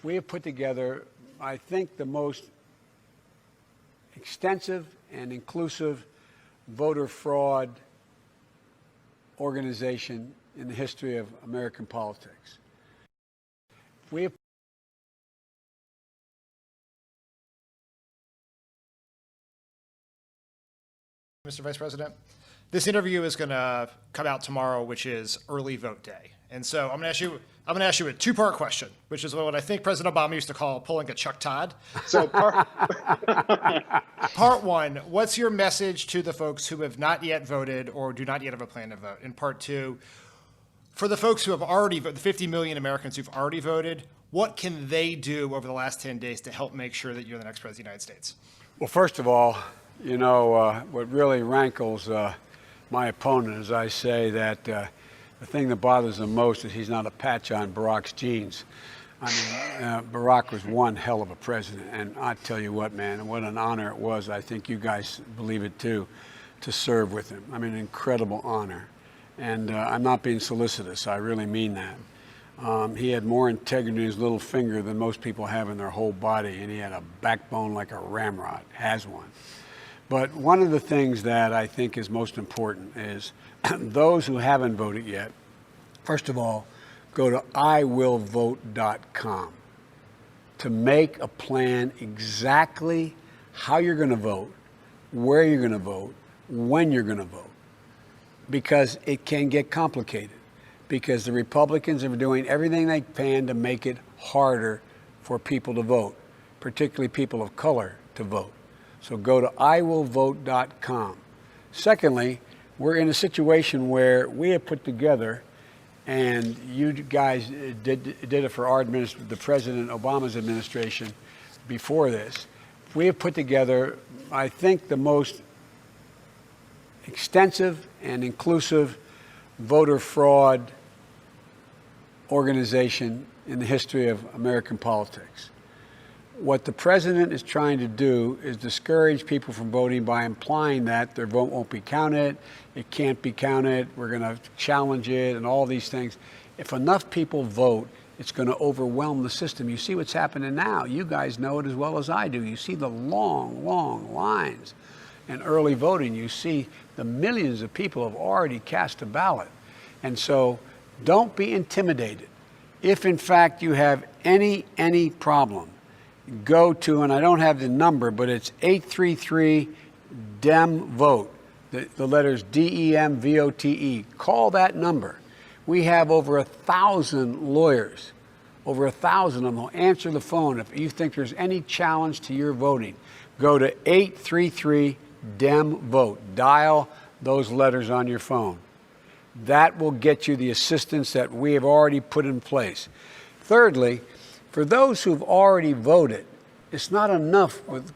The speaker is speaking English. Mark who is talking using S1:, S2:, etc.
S1: We have put together, I think, the most extensive and inclusive voter fraud organization in the history of American politics. We have
S2: Mr. Vice President, this interview is going to come out tomorrow, which is early vote day. And so I'm going to ask you a two-part question, which is what I think President Obama used to call pulling a Chuck Todd. So part one, what's your message to the folks who have not yet voted or do not yet have a plan to vote? And part two, for the folks who have already voted, the 50 million Americans who've already voted, what can they do over the last 10 days to help make sure that you're the next president of the United States?
S1: Well, first of all, you know, what really rankles my opponent is I say that the thing that bothers him most is he's not a patch on Barack's jeans. I mean, Barack was one hell of a president, and I tell you what, man, what an honor it was. I think you guys believe it too, to serve with him. I mean, an incredible honor. And I'm not being solicitous. I really mean that. He had more integrity in his little finger than most people have in their whole body, and he had a backbone like a ramrod, has one. But one of the things that I think is most important is those who haven't voted yet, first of all, go to iwillvote.com to make a plan exactly how you're going to vote, where you're going to vote, when you're going to vote, because it can get complicated, because the Republicans are doing everything they can to make it harder for people to vote, particularly people of color to vote. So go to iwillvote.com. Secondly, we're in a situation where we have put together, and you guys did it for our the President Obama's administration before this. We have put together, I think, the most extensive and inclusive voter fraud organization in the history of American politics. What the president is trying to do is discourage people from voting by implying that their vote won't be counted, it can't be counted, we're going to challenge it, and all these things. If enough people vote, it's going to overwhelm the system. You see what's happening now. You guys know it as well as I do. You see the long, long lines in early voting. You see the millions of people have already cast a ballot. And so don't be intimidated. If, in fact, you have any problem, go to, and I don't have the number, but it's 833-DEM-VOTE, the letters DEMVOTE. Call that number. We have over 1,000 lawyers, over 1,000 of them will answer the phone if you think there's any challenge to your voting. Go to 833-DEM-VOTE. Dial those letters on your phone. That will get you the assistance that we have already put in place. Thirdly, for those who've already voted, it's not enough with